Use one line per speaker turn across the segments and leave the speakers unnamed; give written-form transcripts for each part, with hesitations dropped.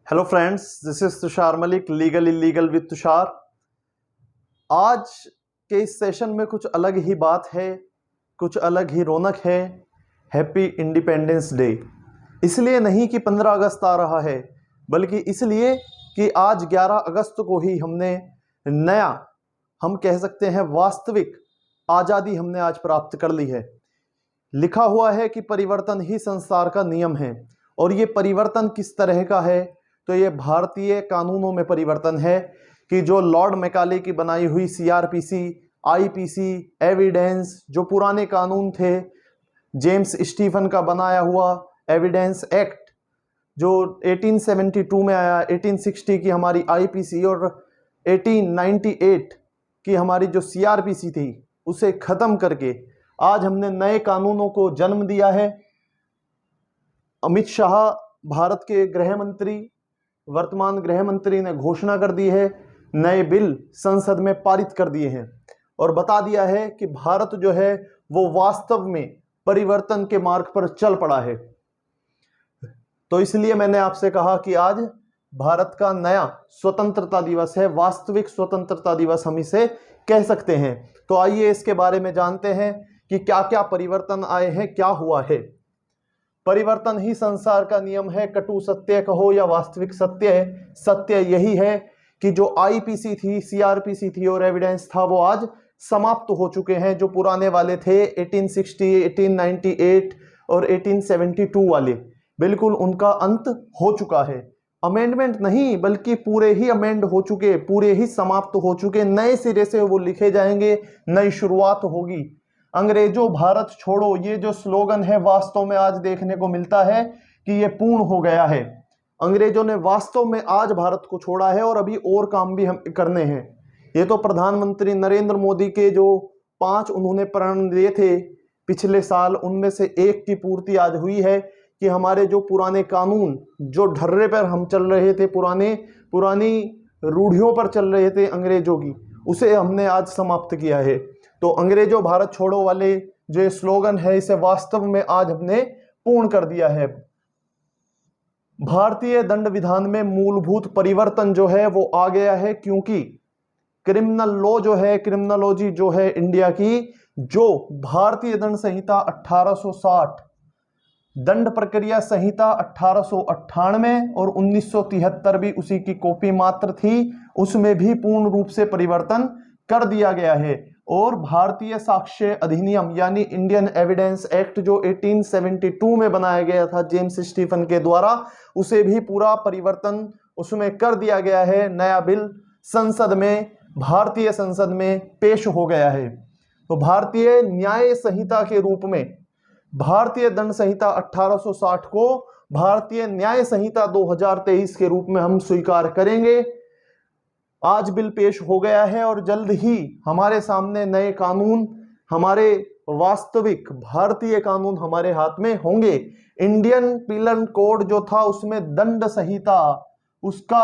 Hello friends, this is Tushar Malik, legal illegal with Tushar. आज के इस सेशन में कुछ अलग ही बात है, कुछ अलग ही रौनक है। Happy independence day. इसलिए नहीं कि 15 अगस्त आ रहा है, बल्कि इसलिए कि आज 11 अगस्त को ही हमने नया, हम कह सकते हैं वास्तविक आज़ादी हमने आज प्राप्त कर ली है। लिखा हुआ है कि परिवर्तन ही संसार का नियम है, और ये परिवर्तन किस तरह का है, तो ये भारतीय कानूनों में परिवर्तन है कि जो लॉर्ड मैकाले की बनाई हुई सीआरपीसी, आईपीसी, एविडेंस, जो पुराने कानून थे, जेम्स स्टीफन का बनाया हुआ एविडेंस एक्ट जो 1872 में आया, 1860 की हमारी आईपीसी और 1898 की हमारी जो सीआरपीसी थी, उसे खत्म करके आज हमने नए कानूनों को जन्म दिया है। अमित शाह, भारत के गृह मंत्री, वर्तमान गृह मंत्री ने घोषणा कर दी है, नए बिल संसद में पारित कर दिए हैं और बता दिया है कि भारत जो है वो वास्तव में परिवर्तन के मार्ग पर चल पड़ा है। तो इसलिए मैंने आपसे कहा कि आज भारत का नया स्वतंत्रता दिवस है, वास्तविक स्वतंत्रता दिवस हम इसे कह सकते हैं। तो आइए इसके बारे में जानते हैं कि क्या क्या परिवर्तन आए हैं, क्या हुआ है। परिवर्तन ही संसार का नियम है, कटु सत्य कहो या वास्तविक सत्य है। सत्य यही है कि जो आईपीसी थी, सीआरपीसी थी और एविडेंस था, वो आज समाप्त हो चुके हैं। जो पुराने वाले थे 1860, 1898 और 1872 वाले, बिल्कुल उनका अंत हो चुका है। अमेंडमेंट नहीं, बल्कि पूरे ही अमेंड हो चुके, पूरे ही समाप्त हो चुके। नए सिरे से वो लिखे जाएंगे, नई शुरुआत होगी। अंग्रेजों भारत छोड़ो, ये जो स्लोगन है वास्तव में आज देखने को मिलता है कि ये पूर्ण हो गया है। अंग्रेजों ने वास्तव में आज भारत को छोड़ा है और अभी और काम भी हम करने हैं। ये तो प्रधानमंत्री नरेंद्र मोदी के जो 5 उन्होंने प्रण दिए थे पिछले साल, उनमें से एक की पूर्ति आज हुई है कि हमारे जो पुराने कानून, जो ढर्रे पर हम चल रहे थे, पुरानी रूढ़ियों पर चल रहे थे अंग्रेजों की, उसे हमने आज समाप्त किया है। तो अंग्रेजों भारत छोड़ो वाले जो ये स्लोगन है, इसे वास्तव में आज हमने पूर्ण कर दिया है। भारतीय दंड विधान में मूलभूत परिवर्तन जो है वो आ गया है, क्योंकि क्रिमिनल लॉ जो है, क्रिमिनोलॉजी जो है इंडिया की, जो भारतीय दंड संहिता 1860, दंड प्रक्रिया संहिता 1898 और 1973 भी उसी की कॉपी मात्र थी, उसमें भी पूर्ण रूप से परिवर्तन कर दिया गया है। और भारतीय साक्ष्य अधिनियम यानी इंडियन एविडेंस एक्ट जो 1872 में बनाया गया था जेम्स स्टीफन के द्वारा, उसे भी पूरा परिवर्तन उसमें कर दिया गया है। नया बिल संसद में, भारतीय संसद में पेश हो गया है। तो भारतीय न्याय संहिता के रूप में भारतीय दंड संहिता 1860 को भारतीय न्याय संहिता 2023 के रूप में हम स्वीकार करेंगे। आज बिल पेश हो गया है और जल्द ही हमारे सामने नए कानून, हमारे वास्तविक भारतीय कानून हमारे हाथ में होंगे। इंडियन पिनल कोड जो था, उसमें दंड संहिता, उसका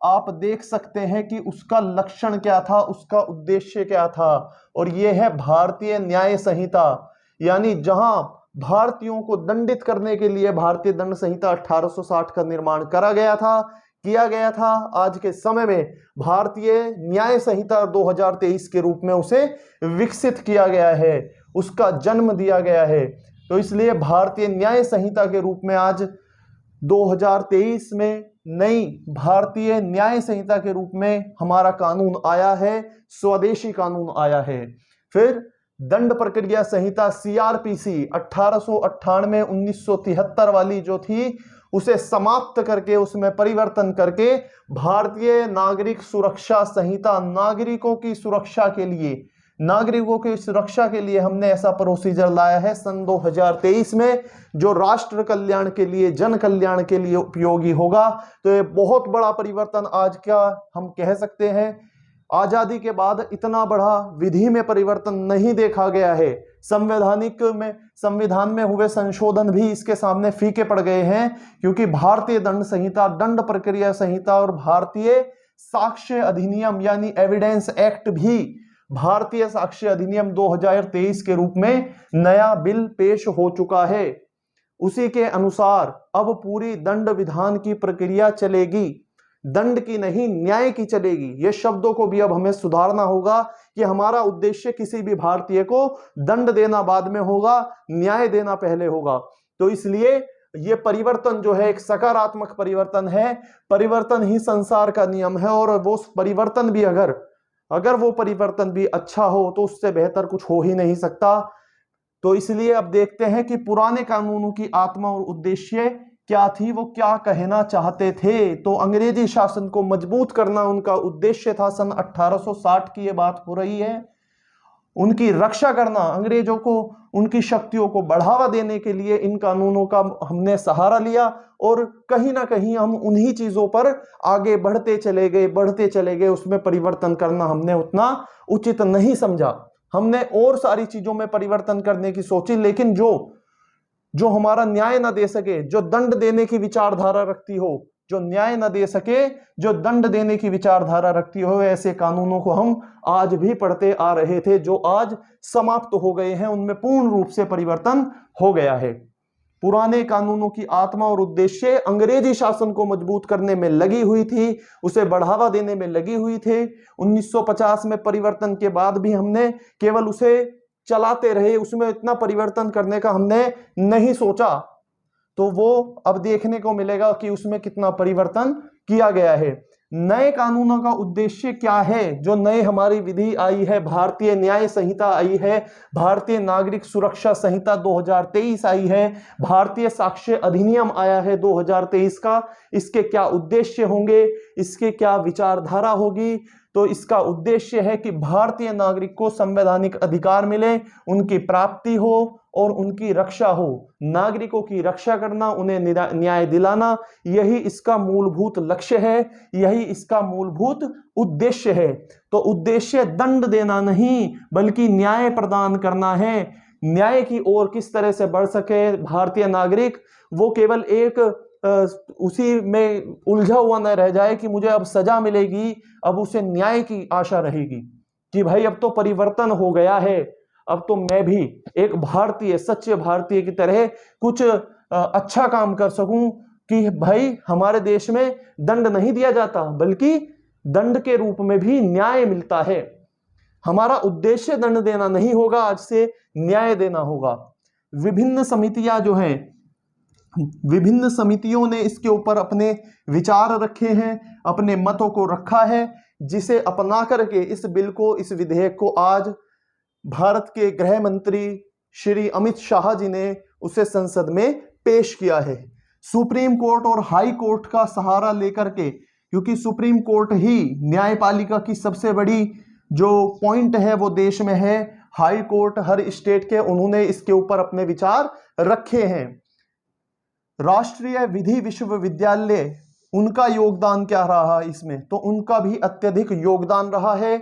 आप देख सकते हैं कि उसका लक्षण क्या था, उसका उद्देश्य क्या था, और यह है भारतीय न्याय संहिता। यानी जहां भारतीयों को दंडित करने के लिए भारतीय दंड संहिता 1860 का निर्माण किया गया था, आज के समय में भारतीय न्याय संहिता 2023 के रूप में उसे विकसित किया गया है, उसका जन्म दिया गया है। तो इसलिए भारतीय न्याय संहिता के रूप में आज 2023 में नई भारतीय न्याय संहिता के रूप में हमारा कानून आया है, स्वदेशी कानून आया है। फिर दंड प्रक्रिया संहिता सीआरपीसी 1898 1973 वाली जो थी, उसे समाप्त करके, उसमें परिवर्तन करके भारतीय नागरिक सुरक्षा संहिता, नागरिकों की सुरक्षा के लिए हमने ऐसा प्रोसीजर लाया है सन 2023 में, जो राष्ट्र कल्याण के लिए, जन कल्याण के लिए उपयोगी होगा। तो ये बहुत बड़ा परिवर्तन आज का हम कह सकते हैं। आजादी के बाद इतना बड़ा विधि में परिवर्तन नहीं देखा गया है। संविधान में हुए संशोधन भी इसके सामने फीके पड़ गए हैं, क्योंकि भारतीय दंड संहिता, दंड प्रक्रिया संहिता और भारतीय साक्ष्य अधिनियम यानी एविडेंस एक्ट भी भारतीय साक्ष्य अधिनियम 2023 के रूप में नया बिल पेश हो चुका है। उसी के अनुसार अब पूरी दंड विधान की प्रक्रिया चलेगी, दंड की नहीं न्याय की चलेगी। ये शब्दों को भी अब हमें सुधारना होगा कि हमारा उद्देश्य किसी भी भारतीय को दंड देना बाद में होगा, न्याय देना पहले होगा। तो इसलिए ये परिवर्तन जो है एक सकारात्मक परिवर्तन है। परिवर्तन ही संसार का नियम है, और वो परिवर्तन भी अगर वो परिवर्तन भी अच्छा हो तो उससे बेहतर कुछ हो ही नहीं सकता। तो इसलिए अब देखते हैं कि पुराने कानूनों की आत्मा और उद्देश्य क्या थी, वो क्या कहना चाहते थे। तो अंग्रेजी शासन को मजबूत करना उनका उद्देश्य था। सन 1860 की ये बात हो रही है। उनकी रक्षा करना, अंग्रेजों को उनकी शक्तियों को बढ़ावा देने के लिए इन कानूनों का हमने सहारा लिया, और कहीं ना कहीं हम उन्हीं चीजों पर आगे बढ़ते चले गए। उसमें परिवर्तन करना हमने उतना उचित नहीं समझा। हमने और सारी चीजों में परिवर्तन करने की सोची, लेकिन जो हमारा न्याय ना दे सके, जो दंड देने की विचारधारा रखती हो, जो न्याय न दे सके, जो दंड देने की विचारधारा रखती हो, ऐसे कानूनों को हम आज भी पढ़ते आ रहे थे, जो आज समाप्त हो गए हैं। उनमें पूर्ण रूप से परिवर्तन हो गया है। पुराने कानूनों की आत्मा और उद्देश्य अंग्रेजी शासन को मजबूत करने में लगी हुई थी, उसे बढ़ावा देने में लगी हुई थे। 1950 में परिवर्तन के बाद भी हमने केवल उसे चलाते रहे, उसमें इतना परिवर्तन करने का हमने नहीं सोचा। तो वो अब देखने को मिलेगा कि उसमें कितना परिवर्तन किया गया है। नए कानूनों का उद्देश्य क्या है? जो नए हमारी विधि आई है, भारतीय न्याय संहिता आई है, भारतीय नागरिक सुरक्षा संहिता 2023 आई है, भारतीय साक्ष्य अधिनियम आया है 2023 का। इसके क्या उद्देश्य होंगे, इसके क्या विचारधारा होगी? तो इसका उद्देश्य है कि भारतीय नागरिक को संवैधानिक अधिकार मिले, उनकी प्राप्ति हो और उनकी रक्षा हो। नागरिकों की रक्षा करना, उन्हें न्याय दिलाना, यही इसका मूलभूत लक्ष्य है, यही इसका मूलभूत उद्देश्य है। तो उद्देश्य दंड देना नहीं, बल्कि न्याय प्रदान करना है। न्याय की ओर किस तरह से बढ़ सके भारतीय नागरिक, वो केवल एक उसी में उलझा हुआ न रह जाए कि मुझे अब सजा मिलेगी, अब उसे न्याय की आशा रहेगी कि भाई अब तो परिवर्तन हो गया है, अब तो मैं भी एक भारतीय, सच्चे भारतीय की तरह कुछ अच्छा काम कर सकूं कि भाई हमारे देश में दंड नहीं दिया जाता, बल्कि दंड के रूप में भी न्याय मिलता है। हमारा उद्देश्य दंड देना नहीं होगा, आज से न्याय देना होगा। विभिन्न समितियां जो हैं, विभिन्न समितियों ने इसके ऊपर अपने विचार रखे हैं, अपने मतों को रखा है, जिसे अपना करके इस बिल को, इस विधेयक को आज भारत के गृह मंत्री श्री अमित शाह जी ने उसे संसद में पेश किया है। सुप्रीम कोर्ट और हाई कोर्ट का सहारा लेकर के, क्योंकि सुप्रीम कोर्ट ही न्यायपालिका की सबसे बड़ी जो पॉइंट है वो देश में है। हाई कोर्ट हर स्टेट के, उन्होंने इसके ऊपर अपने विचार रखे हैं। राष्ट्रीय विधि विश्वविद्यालय, उनका योगदान क्या रहा इसमें? तो उनका भी अत्यधिक योगदान रहा है।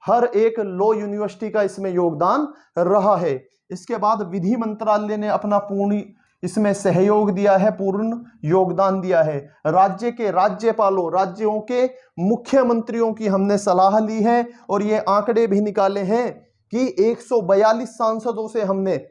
हर एक लॉ यूनिवर्सिटी का इसमें योगदान रहा है। इसके बाद विधि मंत्रालय ने अपना पूर्ण इसमें सहयोग दिया है, पूर्ण योगदान दिया है। राज्य के राज्यपालों, राज्यों के मुख्यमंत्रियों की हमने सलाह ली है, और ये आंकड़े भी निकाले हैं कि 142 सांसदों से हमने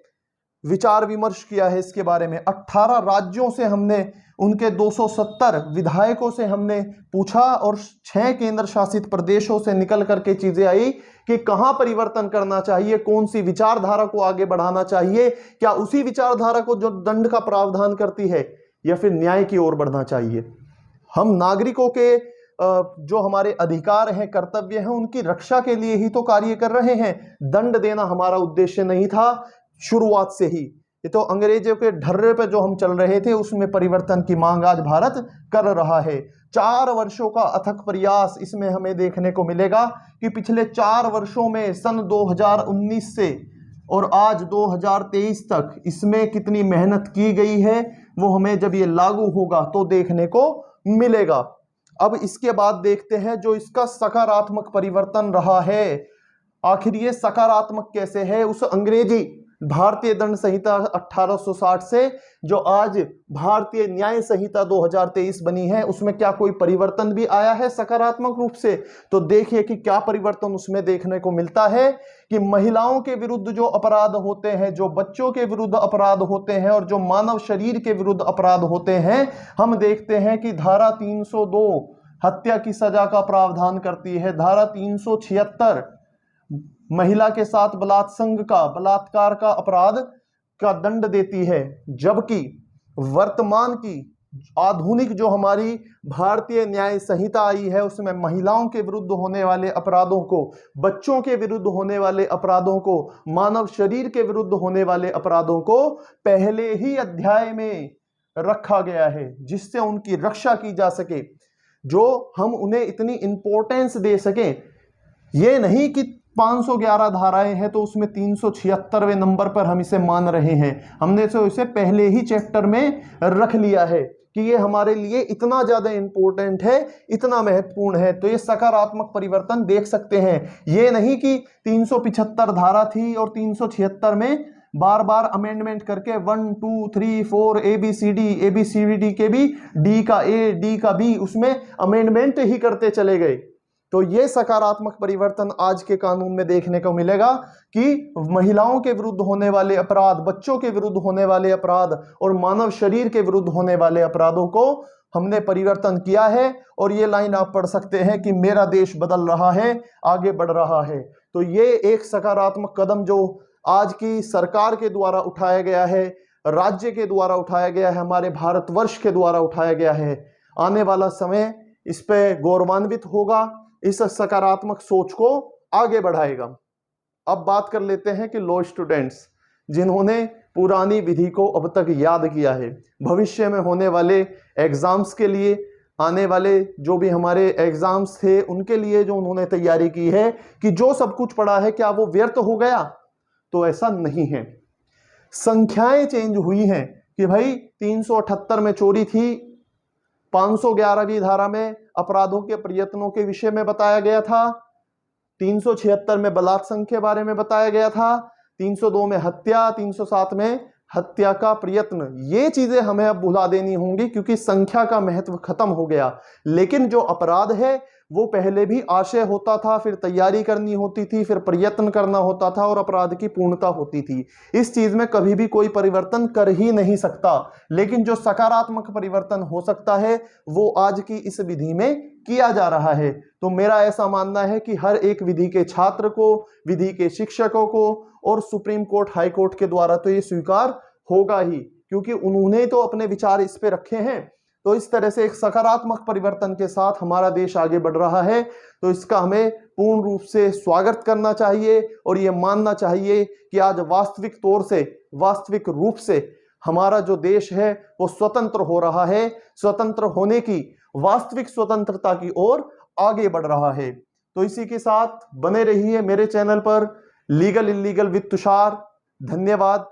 विचार विमर्श किया है इसके बारे में। 18 राज्यों से हमने, उनके 270 विधायकों से हमने पूछा, और 6 केंद्र शासित प्रदेशों से निकल करके चीजें आई कि कहां परिवर्तन करना चाहिए, कौन सी विचारधारा को आगे बढ़ाना चाहिए, क्या उसी विचारधारा को जो दंड का प्रावधान करती है, या फिर न्याय की ओर बढ़ना चाहिए। हम नागरिकों के जो हमारे अधिकार हैं, कर्तव्य हैं, उनकी रक्षा के लिए ही तो कार्य कर रहे हैं। दंड देना हमारा उद्देश्य नहीं था शुरुआत से ही। ये तो अंग्रेजों के ढर्रे पे जो हम चल रहे थे, उसमें परिवर्तन की मांग आज भारत कर रहा है। 4 वर्षों का अथक प्रयास इसमें हमें देखने को मिलेगा कि पिछले 4 वर्षों में, सन 2019 से और आज 2023 तक इसमें कितनी मेहनत की गई है, वो हमें जब ये लागू होगा तो देखने को मिलेगा। अब इसके बाद देखते हैं जो इसका सकारात्मक परिवर्तन रहा है। आखिर ये सकारात्मक कैसे है? उस अंग्रेजी भारतीय दंड संहिता 1860 से जो आज भारतीय न्याय संहिता 2023 बनी है, उसमें क्या कोई परिवर्तन भी आया है सकारात्मक रूप से? तो देखिए कि क्या परिवर्तन उसमें देखने को मिलता है कि महिलाओं के विरुद्ध जो अपराध होते हैं, जो बच्चों के विरुद्ध अपराध होते हैं और जो मानव शरीर के विरुद्ध अपराध होते हैं, हम देखते हैं कि धारा 302 हत्या की सजा का प्रावधान करती है, धारा 376 महिला के साथ बलात्कार का अपराध का दंड देती है, जबकि वर्तमान की आधुनिक जो हमारी भारतीय न्याय संहिता आई है उसमें महिलाओं के विरुद्ध होने वाले अपराधों को, बच्चों के विरुद्ध होने वाले अपराधों को, मानव शरीर के विरुद्ध होने वाले अपराधों को पहले ही अध्याय में रखा गया है, जिससे उनकी रक्षा की जा सके, जो हम उन्हें इतनी इंपॉर्टेंस दे सकें। ये नहीं कि 511 धाराएं हैं तो उसमें 376वें नंबर पर हम इसे मान रहे हैं, हमने तो इसे पहले ही चैप्टर में रख लिया है कि ये हमारे लिए इतना ज्यादा इंपॉर्टेंट है, इतना महत्वपूर्ण है। तो ये सकारात्मक परिवर्तन देख सकते हैं। ये नहीं कि 375 धारा थी और 376 में बार बार अमेंडमेंट करके 1 2 3 4 ABCD के भी डी का ए, डी का बी, उसमें अमेंडमेंट ही करते चले गए। तो ये सकारात्मक परिवर्तन आज के कानून में देखने को मिलेगा कि महिलाओं के विरुद्ध होने वाले अपराध, बच्चों के विरुद्ध होने वाले अपराध और मानव शरीर के विरुद्ध होने वाले अपराधों को हमने परिवर्तन किया है। और ये लाइन आप पढ़ सकते हैं कि मेरा देश बदल रहा है, आगे बढ़ रहा है। तो ये एक सकारात्मक कदम जो आज की सरकार के द्वारा उठाया गया है, राज्य के द्वारा उठाया गया है, हमारे भारतवर्ष के द्वारा उठाया गया है, आने वाला समय इस पे गौरवान्वित होगा, इस सकारात्मक सोच को आगे बढ़ाएगा। अब बात कर लेते हैं कि लॉ स्टूडेंट्स जिन्होंने पुरानी विधि को अब तक याद किया है, भविष्य में होने वाले एग्जाम्स के लिए, आने वाले जो भी हमारे एग्जाम्स थे उनके लिए जो उन्होंने तैयारी की है, कि जो सब कुछ पढ़ा है क्या वो व्यर्थ हो गया? तो ऐसा नहीं है। संख्याएं चेंज हुई हैं कि भाई 378 में चोरी थी, 511वीं धारा में अपराधों के प्रयत्नों के विषय में बताया गया था, 376 में बलात्संग के बारे में बताया गया था, 302 में हत्या, 307 में हत्या का प्रयत्न। ये चीजें हमें अब भुला देनी होंगी क्योंकि संख्या का महत्व खत्म हो गया। लेकिन जो अपराध है वो पहले भी आशय होता था, फिर तैयारी करनी होती थी, फिर प्रयत्न करना होता था और अपराध की पूर्णता होती थी। इस चीज में कभी भी कोई परिवर्तन कर ही नहीं सकता। लेकिन जो सकारात्मक परिवर्तन हो सकता है वो आज की इस विधि में किया जा रहा है। तो मेरा ऐसा मानना है कि हर एक विधि के छात्र को, विधि के शिक्षकों को और सुप्रीम कोर्ट, हाई कोर्ट के द्वारा तो ये स्वीकार होगा ही, क्योंकि उन्होंने तो अपने विचार इस पे रखे हैं। तो इस तरह से एक सकारात्मक परिवर्तन के साथ हमारा देश आगे बढ़ रहा है। तो इसका हमें पूर्ण रूप से स्वागत करना चाहिए और ये मानना चाहिए कि आज वास्तविक तौर से, वास्तविक रूप से हमारा जो देश है वो स्वतंत्र हो रहा है, स्वतंत्र होने की, वास्तविक स्वतंत्रता की ओर आगे बढ़ रहा है। तो इसी के साथ बने रहिए मेरे चैनल पर लीगल इल्लीगल विद तुषार। धन्यवाद।